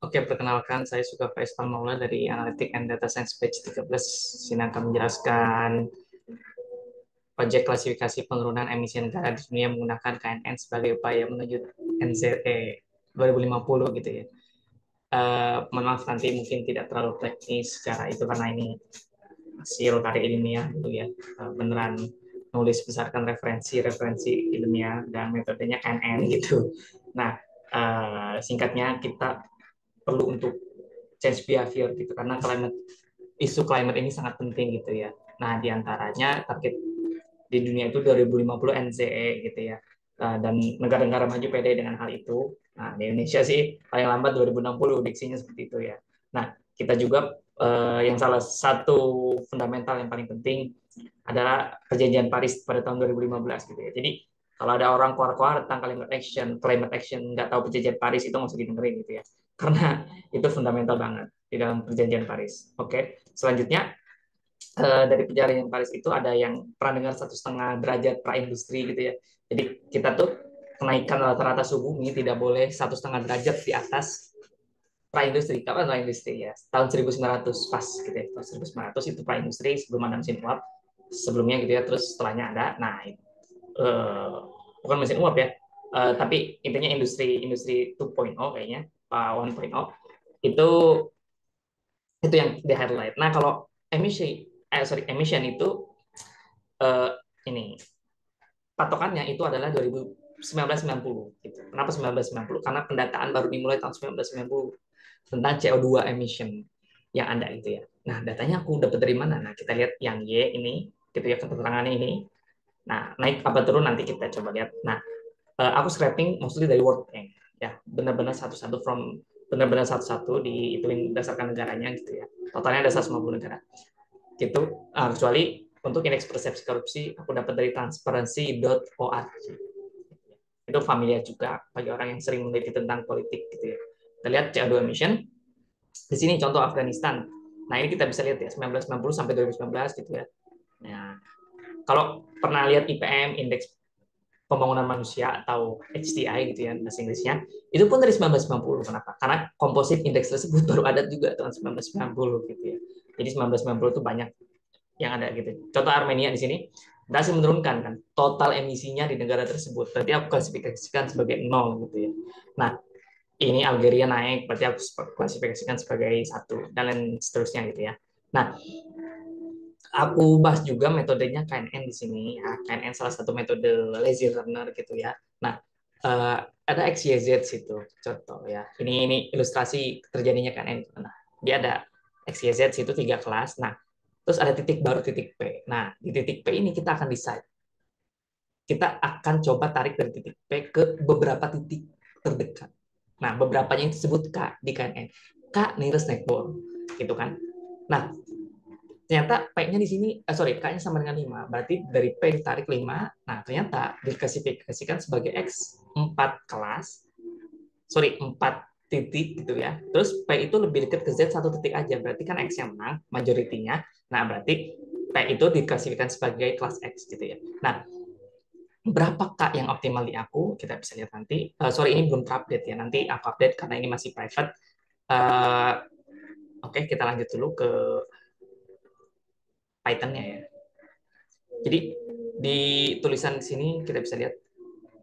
Oke, perkenalkan saya Suka Faisal Maula dari Analytic and Data Science Batch 13. Sini akan menjelaskan proyek klasifikasi penurunan emisi negara di dunia menggunakan KNN sebagai upaya menuju NZE 2050 gitu ya. Mohon maaf nanti mungkin tidak terlalu teknis secara itu karena ini hasil karya ilmiah gitu ya. Beneran nulis berdasarkan referensi ilmiah dan metodenya KNN gitu. Nah, singkatnya kita perlu untuk change behavior gitu karena isu climate ini sangat penting gitu ya. Nah, diantaranya target di dunia itu 2050 NZE gitu ya. Dan negara-negara maju pede dengan hal itu. Nah, di Indonesia sih paling lambat 2060 diksinya seperti itu ya. Nah, kita juga yang salah satu fundamental yang paling penting adalah perjanjian Paris pada tahun 2015 gitu ya. Jadi kalau ada orang keluar-keluar tentang climate action nggak tahu perjanjian Paris itu nggak usah didengerin gitu ya. Karena itu fundamental banget di dalam perjanjian Paris. Oke, selanjutnya dari perjanjian Paris itu ada yang pernah dengar 1,5 derajat praindustri gitu ya. Jadi kita tuh kenaikan rata-rata suhu bumi tidak boleh 1,5 derajat di atas praindustri. Kapan praindustri ya? Tahun 1900 pas gitu ya. Tahun 1900 itu praindustri sebelum ada mesin uap. Sebelumnya gitu ya, terus setelahnya ada. Nah, bukan mesin uap ya. Tapi intinya industri industri 2.0 kayaknya, 1.0 itu yang di highlight. Nah, kalau emission itu eh, ini patokannya itu adalah 1990 gitu. Kenapa 1990? Karena pendataan baru dimulai tahun 1990 tentang CO2 emission yang ada gitu ya. Nah, datanya aku dapat dari mana? Nah, kita lihat yang Y ini gitu ya, keterangannya ini. Nah, naik apa turun nanti kita coba lihat. Nah, aku scraping mostly dari World Bank ya, benar-benar satu-satu benar-benar satu-satu dihitungin berdasarkan negaranya gitu ya. Totalnya ada 150 negara gitu. Kecuali untuk indeks persepsi korupsi aku dapat dari transparency.org. Itu familiar juga bagi orang yang sering meneliti tentang politik gitu ya. Kita lihat CO2 emission. Di sini contoh Afghanistan. Nah, ini kita bisa lihat ya 1990 sampai 2019 gitu ya. Nah, kalau pernah lihat IPM, indeks pembangunan manusia atau HDI gitu ya bahasa Inggrisnya, itu pun dari 1990. Kenapa? Karena komposit indeks tersebut baru ada juga tahun 1990 gitu ya. Jadi 1990 itu banyak yang ada gitu. Contoh Armenia di sini berhasil menurunkan kan total emisinya di negara tersebut. Berarti aku klasifikasikan sebagai nol gitu ya. Nah, ini Algeria naik, berarti aku klasifikasikan sebagai satu dan lain seterusnya gitu ya. Nah, aku bahas juga metodenya KNN di sini ya. KNN salah satu metode lazy learner gitu ya. Nah, eh, ada XYZ situ contoh ya. Ini ilustrasi terjadinya KNN. Nah, dia ada XYZ situ 3 kelas. Nah, terus ada titik baru titik P. Nah, di titik P ini kita akan decide. Kita akan coba tarik dari titik P ke beberapa titik terdekat. Nah, beberapanya yang disebut K di KNN. K nearest neighbor, gitu kan. Nah, ternyata P-nya di sini, K-nya sama dengan 5. Berarti dari P ditarik 5. Nah, ternyata diklasifikasikan sebagai X 4 kelas, 4 titik gitu ya. Terus P itu lebih dekat ke Z 1 titik aja. Berarti kan X yang menang, majoritinya. Nah, berarti P itu diklasifikasikan sebagai kelas X gitu ya. Nah, berapa K yang optimal di aku? Kita bisa lihat nanti. Ini belum terupdate ya. Nanti aku update karena ini masih private. Uh, Oke, kita lanjut dulu ke Python-nya ya. Jadi di tulisan di sini kita bisa lihat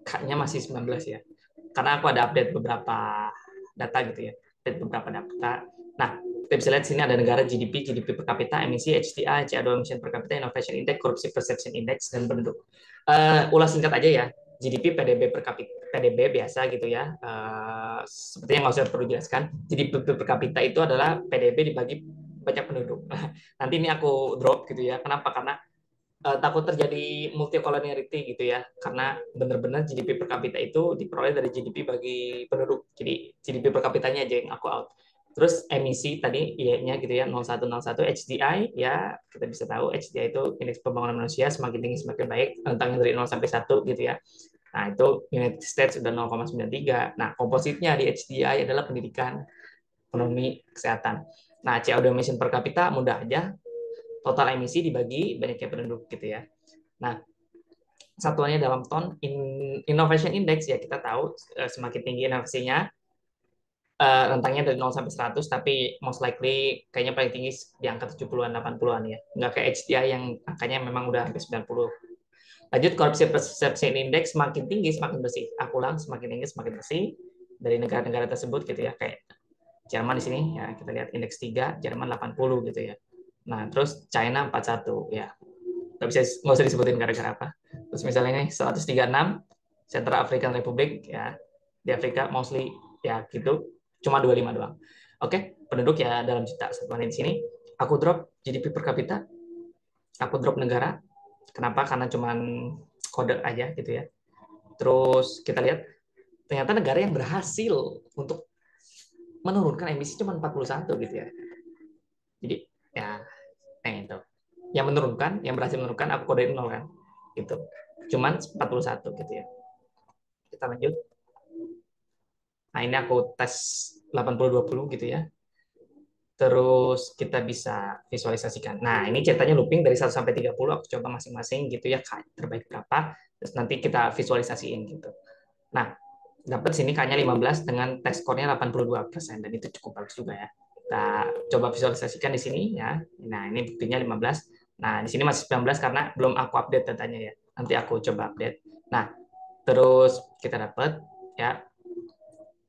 K-nya masih 19 ya. Karena aku ada update beberapa data gitu ya. Update beberapa data. Nah, kita bisa lihat sini ada negara GDP per kapita, emisi, HDI, CO2 emission per kapita, innovation index, corruption perception index, dan penduduk. Ulas singkat aja ya. GDP PDB per kapita, PDB biasa gitu ya. Sepertinya nggak usah perlu jelaskan. GDP per kapita itu adalah PDB dibagi banyak penduduk. Nanti ini aku drop gitu ya. Kenapa? Karena takut terjadi multicoloniality gitu ya, karena benar-benar GDP per kapita itu diperoleh dari GDP bagi penduduk, jadi GDP per kapitanya aja yang aku out. Terus emisi tadi Y-nya gitu ya 0101. HDI ya kita bisa tahu HDI itu indeks pembangunan manusia, semakin tinggi semakin baik, rentangnya dari 0 sampai 1 gitu ya. Nah, itu United States sudah 0,93. Nah, kompositnya di HDI adalah pendidikan, ekonomi, kesehatan. Nah, CO2 emission per kapita mudah aja, total emisi dibagi banyaknya penduduk gitu ya. Nah, satuannya dalam ton, innovation index ya kita tahu semakin tinggi inovasinya, rentangnya dari 0 sampai 100, tapi most likely kayaknya paling tinggi di angka 70-an, 80-an ya. Nggak kayak HDI yang angkanya memang udah hampir 90. Lanjut, corruption perception index semakin tinggi semakin bersih. Aku ulang, semakin tinggi semakin bersih dari negara-negara tersebut gitu ya. Kayak Jerman di sini ya, kita lihat indeks 3, Jerman 80 gitu ya. Nah, terus China 41 ya. Nggak usah disebutin gara-gara apa. Terus misalnya ini 136 Central African Republic ya. Di Afrika mostly ya gitu. Cuma 25 doang. Oke, penduduk ya dalam juta satuan di sini. Aku drop GDP per kapita, aku drop negara. Kenapa? Karena cuman kode aja gitu ya. Terus kita lihat ternyata negara yang berhasil untuk menurunkan emisi cuma 41 gitu ya. Jadi ya itu. Yang menurunkan, yang berhasil menurunkan aku kode 0 kan. Gitu. Cuman 41 gitu ya. Kita lanjut. Nah, ini aku tes 80-20 gitu ya. Terus kita bisa visualisasikan. Nah, ini ceritanya looping dari 1 sampai 30, aku coba masing-masing gitu ya, terbaik berapa. Terus nanti kita visualisasiin gitu. Nah, dapat sini K-nya 15 dengan test score-nya 82%, dan itu cukup bagus juga ya. Kita coba visualisasikan di sini ya. Nah, ini buktinya 15. Nah, di sini masih 19 karena belum aku update datanya ya. Nanti aku coba update. Nah, terus kita dapat ya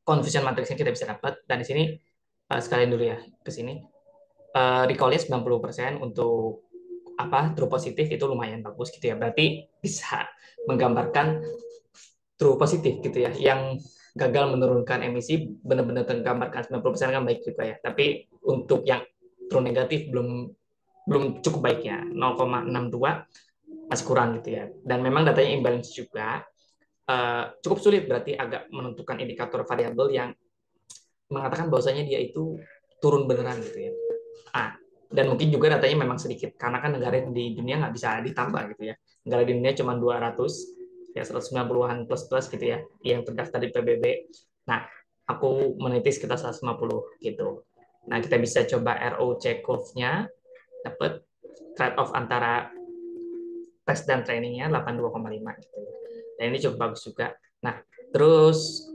confusion matrixnya kita bisa dapat, dan di sini sekalian dulu ya ke sini. Recall-nya 90% untuk apa true positif itu lumayan bagus gitu ya. Berarti bisa menggambarkan true positif gitu ya. Yang gagal menurunkan emisi benar-benar tergambarkan 90% kan baik juga ya. Tapi untuk yang true negatif belum belum cukup baik ya. 0,62 masih kurang gitu ya. Dan memang datanya imbalance juga. Cukup sulit berarti agak menentukan indikator variabel yang mengatakan bahwasanya dia itu turun beneran gitu ya. Ah, dan mungkin juga datanya memang sedikit karena kan negara di dunia nggak bisa ditambah gitu ya. Negara di dunia cuma 200 ya 190-an plus plus gitu ya yang terdaftar di PBB. Nah, aku meneliti sekitar 150 gitu. Nah, kita bisa coba ROC curve-nya dapat trade off antara tes dan trainingnya 82,5 gitu. Dan ini cukup bagus juga. Nah, terus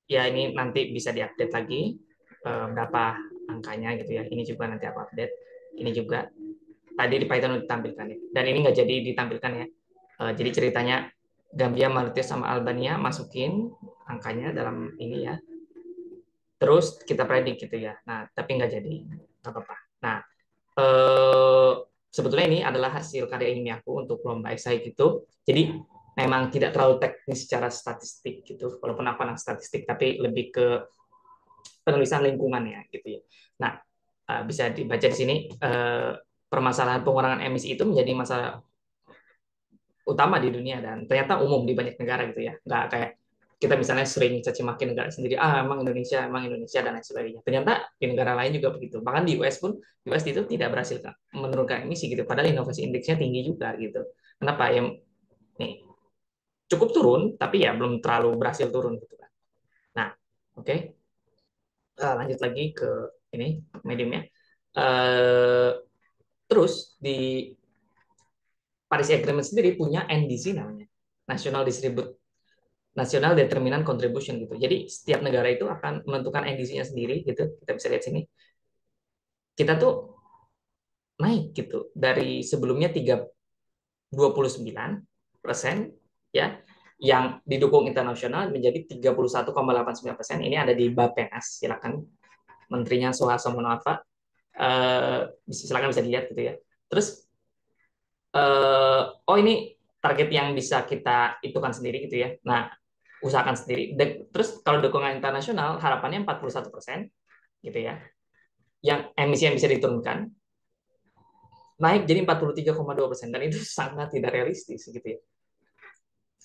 ya ini nanti bisa diupdate lagi berapa angkanya gitu ya. Ini juga nanti aku update. Ini juga tadi di Python udah ditampilkan ya. Dan ini nggak jadi ditampilkan ya. Jadi ceritanya Gambia, Mauritius sama Albania masukin angkanya dalam ini ya. Terus kita predik gitu ya. Nah, tapi nggak jadi. Nggak apa-apa. Nah, eh, sebetulnya ini adalah hasil karya ilmiahku untuk lomba esai gitu. Jadi memang tidak terlalu teknis secara statistik gitu. Walaupun aku anak statistik, tapi lebih ke penulisan lingkungannya gitu ya. Nah, bisa dibaca di sini permasalahan pengurangan emisi itu menjadi masalah utama di dunia dan ternyata umum di banyak negara gitu ya. Nggak kayak kita misalnya sering caci maki negara sendiri, emang Indonesia dan lain sebagainya. Ternyata di negara lain juga begitu. Bahkan di US pun, US itu tidak berhasil menurunkan emisi gitu. Padahal inovasi indeksnya tinggi juga gitu. Kenapa? Ya, nih, cukup turun, tapi ya belum terlalu berhasil turun gitu kan. Nah, oke. Okay. Lanjut lagi ke ini mediumnya. Uh, terus di Paris Agreement sendiri punya NDC namanya, National Distribute National Determinant Contribution gitu. Jadi setiap negara itu akan menentukan NDC-nya sendiri gitu. Kita bisa lihat sini. Kita tuh naik gitu dari sebelumnya 29% ya yang didukung internasional menjadi 31,89%. Ini ada di Bappenas, silakan menterinya Suharto Monoarfa. Silakan bisa dilihat gitu ya. Terus oh ini target yang bisa kita itukan sendiri gitu ya. Nah, usahakan sendiri. Terus kalau dukungan internasional harapannya 41% gitu ya. Yang emisi yang bisa diturunkan naik jadi 43,2% dan itu sangat tidak realistis gitu ya.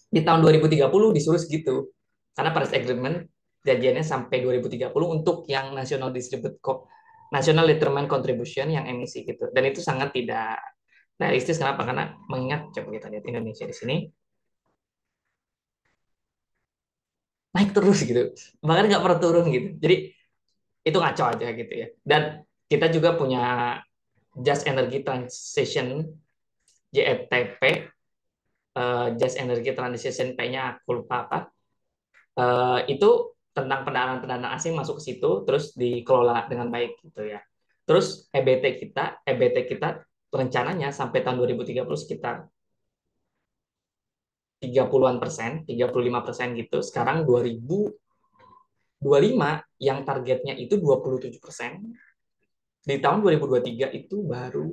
Di tahun 2030 disuruh segitu. Karena Paris Agreement janjiannya sampai 2030 untuk yang National Determined Contribution yang emisi gitu. Dan itu sangat tidak realistis. Kenapa? Karena mengingat coba kita lihat Indonesia di sini naik terus gitu, bahkan nggak pernah turun gitu. Jadi itu ngaco aja gitu ya. Dan kita juga punya Just Energy Transition JETP, Just Energy Transition P-nya aku lupa apa. Itu tentang pendanaan-pendanaan asing masuk ke situ, terus dikelola dengan baik gitu ya. Terus EBT kita rencananya sampai tahun 2030 sekitar 30-an persen, 35% gitu. Sekarang 2025 yang targetnya itu 27%. Di tahun 2023 itu baru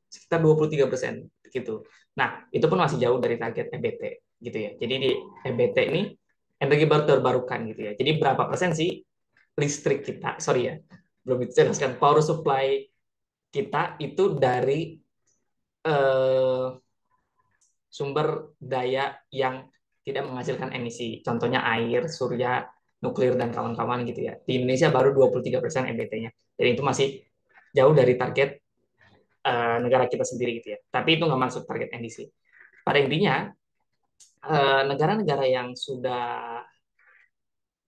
sekitar 23% gitu. Nah, itu pun masih jauh dari target EBT gitu ya. Jadi di EBT ini energi baru terbarukan gitu ya. Jadi berapa persen sih listrik kita, sorry ya, belum dijelaskan, power supply kita itu dari eh, sumber daya yang tidak menghasilkan emisi. Contohnya air, surya, nuklir, dan kawan-kawan gitu ya. Di Indonesia baru 23% EBT-nya. Jadi itu masih jauh dari target negara kita sendiri gitu ya. Tapi itu nggak masuk target NDC. Pada intinya, negara-negara yang sudah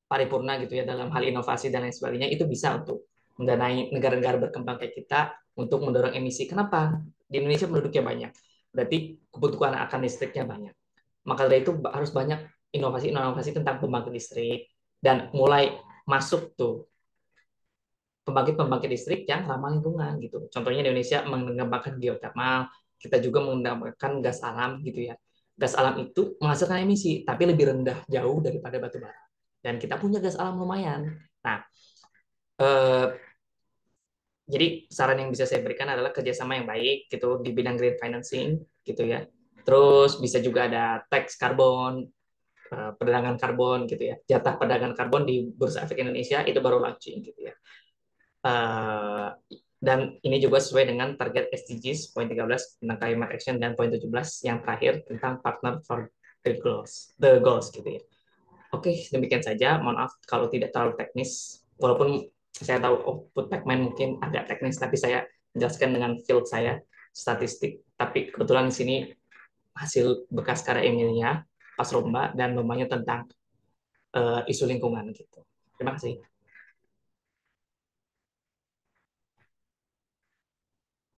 paripurna gitu ya dalam hal inovasi dan lain sebagainya itu bisa untuk mendanai negara-negara berkembang kayak kita untuk mendorong emisi. Kenapa? Di Indonesia penduduknya banyak, berarti kebutuhan akan listriknya banyak. Maka dari itu harus banyak inovasi-inovasi tentang pembangkit listrik dan mulai masuk tuh pembangkit-pembangkit listrik yang ramah lingkungan gitu. Contohnya di Indonesia mengembangkan geothermal, kita juga mengembangkan gas alam gitu ya. Gas alam itu menghasilkan emisi, tapi lebih rendah jauh daripada batu bara. Dan kita punya gas alam lumayan. Nah, eh, jadi saran yang bisa saya berikan adalah kerjasama yang baik gitu di bidang green financing gitu ya. Terus bisa juga ada tax karbon, perdagangan karbon gitu ya. Jatah perdagangan karbon di Bursa Efek Indonesia itu baru launching gitu ya. Uh, dan ini juga sesuai dengan target SDGs poin 13 tentang climate action dan poin 17 yang terakhir tentang partner for the goals gitu ya. Oke, demikian saja. Mohon maaf kalau tidak terlalu teknis. Walaupun saya tahu output Pacman mungkin agak teknis, tapi saya menjelaskan dengan field saya, statistik. Tapi kebetulan di sini hasil bekas karya Emilia, pas lomba, dan lombanya tentang isu lingkungan gitu. Terima kasih.